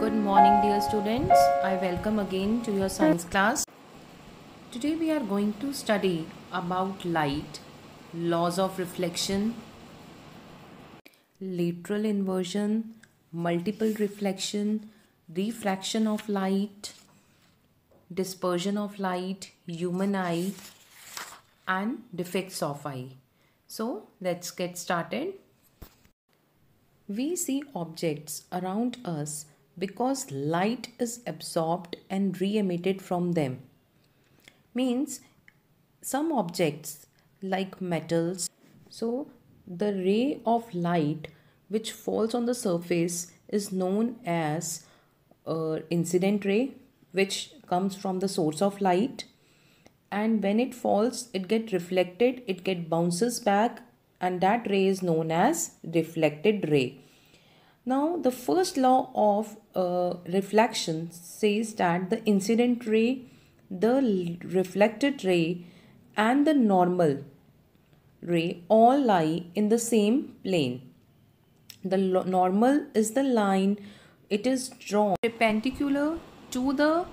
Good morning, dear students. I welcome again to your science class. Today we are going to study about light, laws of reflection, lateral inversion, multiple reflection, refraction of light, dispersion of light, human eye, and defects of eye. So let's get started. We see objects around us because light is absorbed and re-emitted from them. Means some objects like metals, so the ray of light which falls on the surface is known as incident ray, which comes from the source of light, and when it falls it get reflected, it get bounces back, and that ray is known as reflected ray. Now the first law of reflection says that the incident ray, the reflected ray, and the normal ray all lie in the same plane. The normal is the line, it is drawn perpendicular to the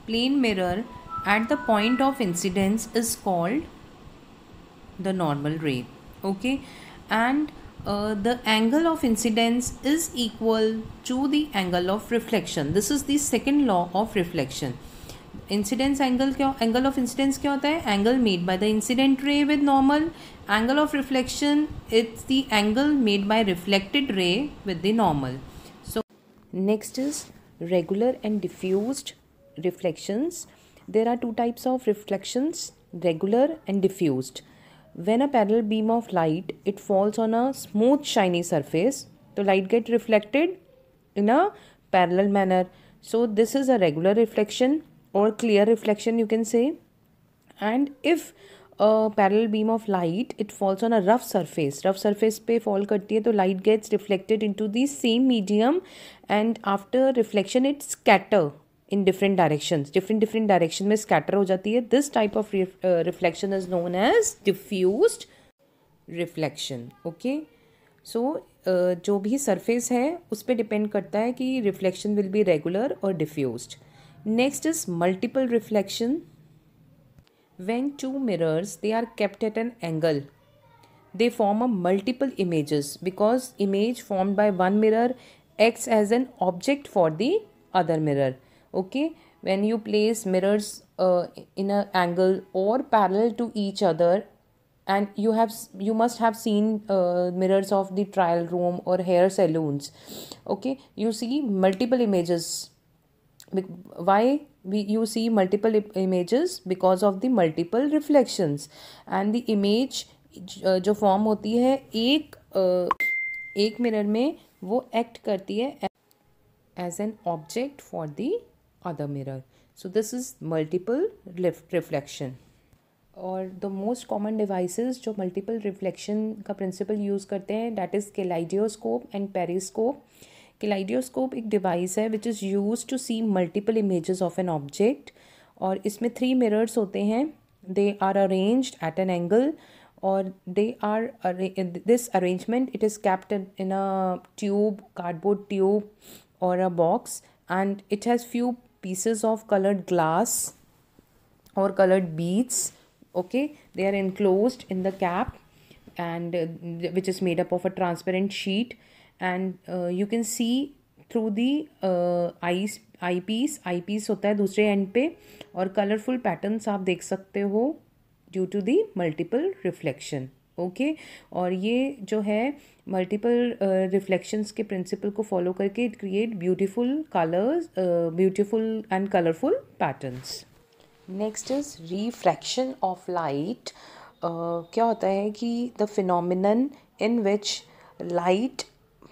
plane mirror at the point of incidence is called the normal ray. Okay, and the angle of incidence is equal to the angle of reflection. This is the second law of reflection. Incidence angle क्या, angle of incidence क्या होता है? Angle made by the incident ray with normal. Angle of reflection, it's the angle made by reflected ray with the normal. So next is regular and diffused reflections. There are two types of reflections, regular and diffused. When a parallel beam of light, it falls on a smooth shiny surface, the light get reflected in a parallel manner. So this is a regular reflection or clear reflection you can say. And if a parallel beam of light, it falls on a rough surface पे fall करती है, तो light gets reflected into the same medium, and after reflection it scatter in different directions, different direction में scatter हो जाती है. This type of reflection is known as diffused reflection. Okay, so जो भी surface है उस पे depend करता है कि reflection will be regular or diffused. Next is multiple reflection. When two mirrors, they are kept at an angle, they form a multiple images because image formed by one mirror acts as an object for the other mirror. Okay, when you place mirrors in an angle or parallel to each other, and you must have seen mirrors of the trial room or hair salons. Okay, you see multiple images. Why you see multiple images? Because of the multiple reflections, and the image जो form होती है एक mirror में, वो act करती है as an object for the other mirror. So this is multiple reflection. और the most common devices जो multiple reflection का principle use करते हैं, that is kaleidoscope and periscope. Kaleidoscope एक device है which is used to see multiple images of an object, और इसमें 3 mirrors होते हैं. They are arranged at an angle, or they are this arrangement, it is kept in a tube, cardboard tube or a box, and it has few pieces of colored glass or colored beads. Okay, they are enclosed in the cap, and which is made up of a transparent sheet, and you can see through the eyepiece होता है दूसरे and पे, और colourful patterns आप देख सकते हो due to the multiple reflection. Okay, और ये जो है मल्टीपल रिफ्लेक्शंस के प्रिंसिपल को फॉलो करके it create beautiful colours, beautiful and colourful patterns. Next is refraction of light. क्या होता है कि the phenomenon in which light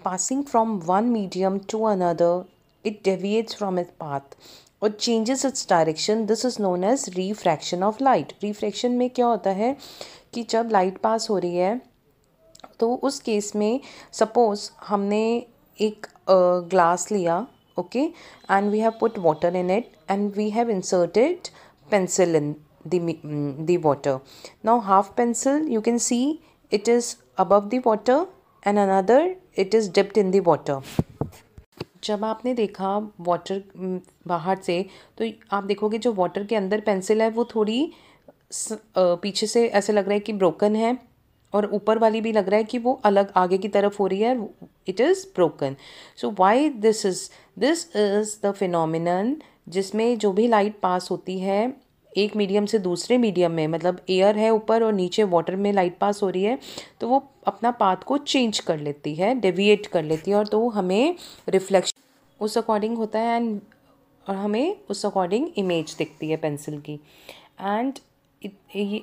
passing from one medium to another, it deviates from its path or changes its direction. This is known as refraction of light. Refraction में क्या होता है कि जब लाइट पास हो रही है तो उस केस में सपोज हमने एक ग्लास लिया, okay, and we have put water in it and we have inserted pencil in the water. Now half pencil, you can see it is above the water and another it is dipped in the water. जब आपने देखा water बाहर से, तो आप देखोगे जो water के अंदर पेंसिल है वो थोड़ी पीछे से ऐसे लग रहा है कि ब्रोकन है, और ऊपर वाली भी लग रहा है कि वो अलग आगे की तरफ हो रही है, it is broken. So why this is the phenomenon जिसमें जो भी लाइट पास होती है एक मीडियम से दूसरे मीडियम में, मतलब एयर है ऊपर और नीचे वाटर में लाइट पास हो रही है, तो वो अपना पाथ को चेंज कर लेती है, डेविएट कर लेती है, और तो हमें रिफ्लेक्शन उस अकॉर्डिंग होता है, एंड और हमें उस अकॉर्डिंग इमेज दिखती है पेंसिल की. And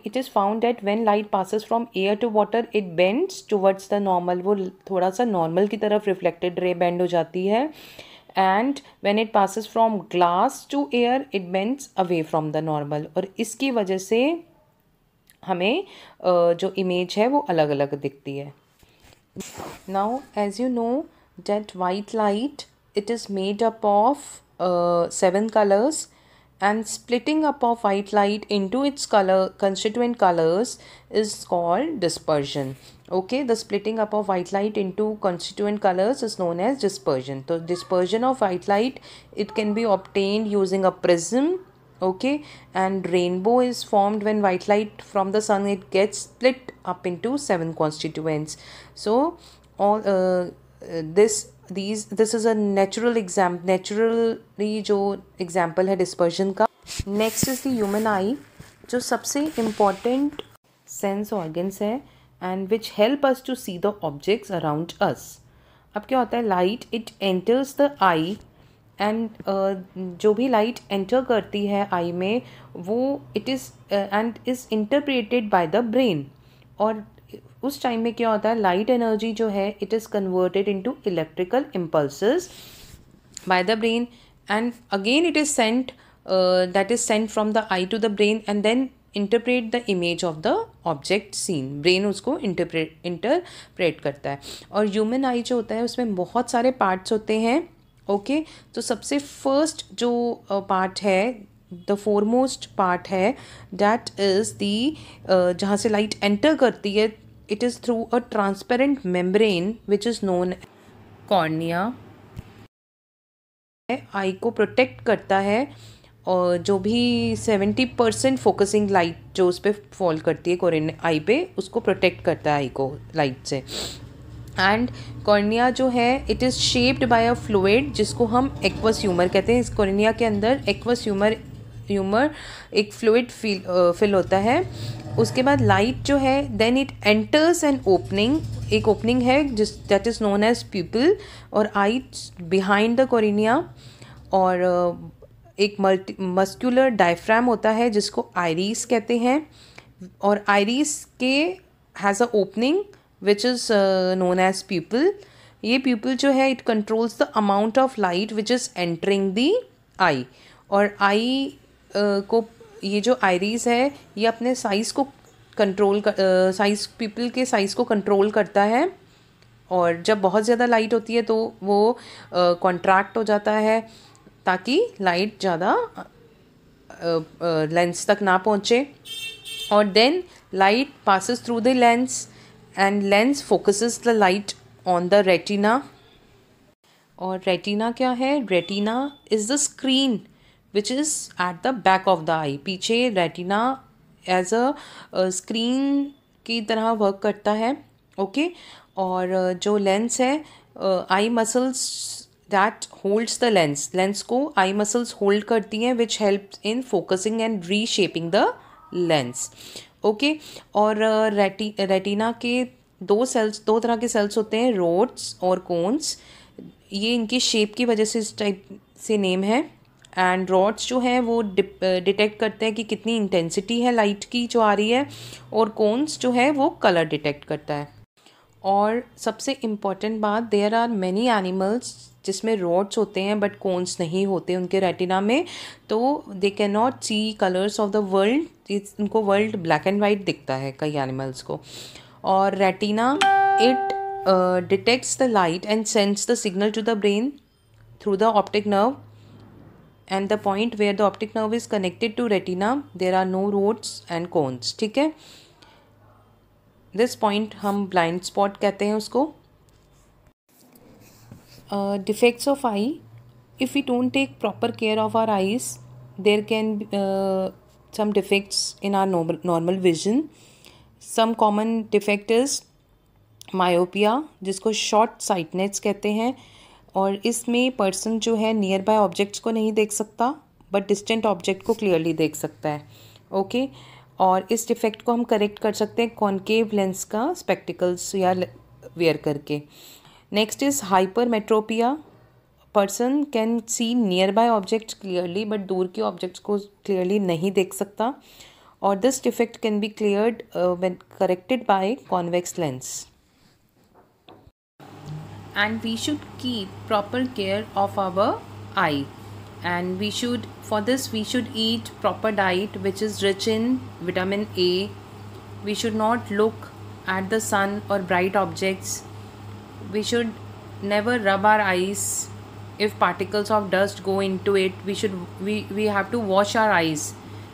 it is found that when light passes from air to water it bends towards the normal. वो थोड़ा सा नॉर्मल की तरफ रिफ्लेक्टेड रे बेंड हो जाती है. And when it passes from glass to air it bends away from the normal. और इसकी वजह से हमें जो इमेज है वो अलग अलग दिखती है. Now as you know that white light, it is made up of 7 colors, and splitting up of white light into its constituent colors is called dispersion. Okay, the splitting up of white light into constituent colors is known as dispersion. So dispersion of white light, it can be obtained using a prism. Okay, and rainbow is formed when white light from the sun, it gets split up into 7 constituents. So all this is a naturally जो example है dispersion का. Next is the human eye, जो सबसे important sense organs है and which help us to see the objects around us. अब क्या होता है, light it enters the eye, and जो भी लाइट एंटर करती है आई में वो it is and is interpreted by the brain. और उस टाइम में क्या होता है, लाइट एनर्जी जो है it is converted into electrical impulses by the brain, and again it is sent that is sent from the eye to the brain and then interpret the image of the object seen. brain उसको interpret करता है. और human eye जो होता है उसमें बहुत सारे parts होते हैं. ओके, तो सबसे फर्स्ट जो पार्ट है, द फोरमोस्ट पार्ट है, दैट इज़ दी जहाँ से लाइट एंटर करती है, it is through a transparent membrane which is known cornea. Eye को प्रोटेक्ट करता है, और जो भी 70% फोकसिंग लाइट जो उस पर फॉल करती है कोरिनिया आई पे, उसको प्रोटेक्ट करता है आई को लाइट से. एंड कॉर्निया जो है it is shaped by a fluid जिसको हम एक्वस ह्यूमर कहते हैं. इस कॉर्निया के अंदर एक्वस ह्यूमर एक फ्लूइड फिल होता है. उसके बाद लाइट जो है then it enters an opening, एक ओपनिंग है जिस that is known as pupil, और आई बिहाइंड द कॉर्निया. और एक मस्कुलर डायफ्राम होता है जिसको आइरिस कहते हैं, और आइरिस के has a opening which is known as pupil. ये प्यूपिल जो है it controls the amount of light which is entering the eye. और आई को ये जो आइरिस है ये अपने साइज़ को कंट्रोल साइज़ प्यूपिल के साइज़ को कंट्रोल करता है. और जब बहुत ज़्यादा लाइट होती है तो वो कॉन्ट्रैक्ट हो जाता है ताकि लाइट ज़्यादा लेंस तक ना पहुँचे. और then light passes through the lens and lens focuses the light on the retina. और रेटिना क्या है, retina is the screen which is at the back of the eye. पीछे रेटिना एज अ स्क्रीन की तरह work करता है. Okay, और जो लेंस है eye muscles that holds the lens को आई मसल्स होल्ड करती हैं which help in focusing and reshaping the lens. Okay, और रेटिना के दो तरह के सेल्स होते हैं, रोड्स और कोन्स. ये इनकी शेप की वजह से इस टाइप से नेम है. एंड रॉड्स जो हैं वो डिटेक्ट करते हैं कि कितनी इंटेंसिटी है लाइट की जो आ रही है, और कोन्स जो है वो कलर डिटेक्ट करता है. और सबसे इम्पॉर्टेंट बात, देयर आर मैनी एनिमल्स जिसमें रॉड्स होते हैं बट कोन्स नहीं होते उनके रेटिना में, तो they can not see colours of the world. उनको वर्ल्ड ब्लैक एंड वाइट दिखता है कई एनिमल्स को. और retina it detects the light and sends the signal to the brain through the optic nerve, and the point where the optic nerve is connected to retina there are no rods and cones. ठीक है, this point हम blind spot कहते हैं उसको. Defects of eye. If we don't take proper care of our eyes, there can be some defects in our normal vision. Some common defect is myopia, जिसको short sightedness कहते हैं, और इसमें person जो है नियर बाय ऑब्जेक्ट्स को नहीं देख सकता बट डिस्टेंट ऑब्जेक्ट को क्लियरली देख सकता है. ओके और इस डिफेक्ट को हम करेक्ट कर सकते हैं कॉन्केव लेंस का स्पेक्टिकल्स या वेयर करके. Next is hypermetropia. Person can see near by objects clearly but दूर के ऑब्जेक्ट्स को क्लियरली नहीं देख सकता, और this defect can be cleared when corrected by convex lens. And we should keep proper care of our eye, and for this we should eat proper diet which is rich in vitamin A. We should not look at the sun or bright objects. We should never rub our eyes. If particles of dust go into it, we have to wash our eyes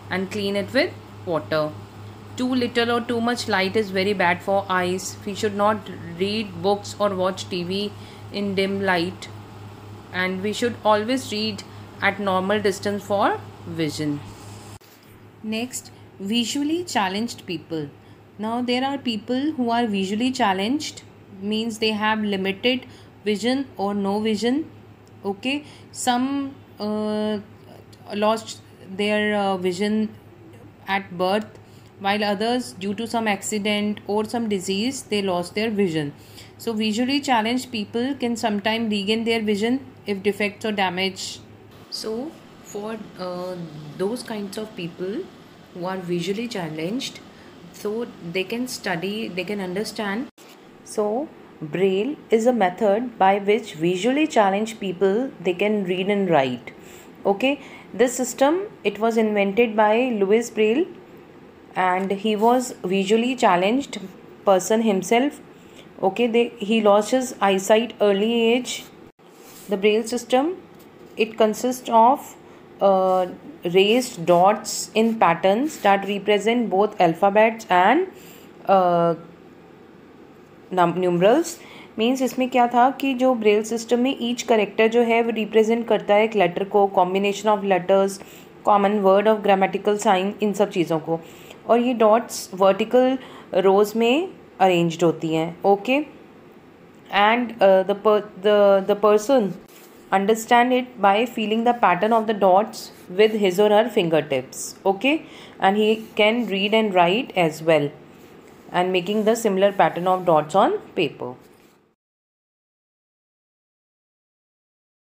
and clean it with water. Too little or too much light is very bad for eyes. We should not read books or watch TV in dim light, and we should always read at normal distance for vision. Next, visually challenged people. Now there are people who are visually challenged, means they have limited vision or no vision. Okay, some lost their vision at birth, while others due to some accident or some disease they lost their vision. So visually challenged people can sometimes regain their vision if defects or damage. So for those kinds of people who are visually challenged, so they can study, they can understand. So Braille is a method by which visually challenged people they can read and write. Okay, this system, it was invented by Louis Braille, and he was visually challenged person himself. Okay, he lost his eyesight early age. The Braille system, it consists of raised dots in patterns that represent both alphabets and numerals. Means इसमें क्या था कि जो Braille system में each character जो है वो represent करता है एक लेटर को, combination of letters, common word of grammatical sign, इन सब चीज़ों को, और ये डॉट्स वर्टिकल रोज में अरेंज्ड होती हैं. Okay, and the person understand it by feeling the pattern of the dots with his or her fingertips. Okay, and he can read and write as well, and making the similar pattern of dots on paper.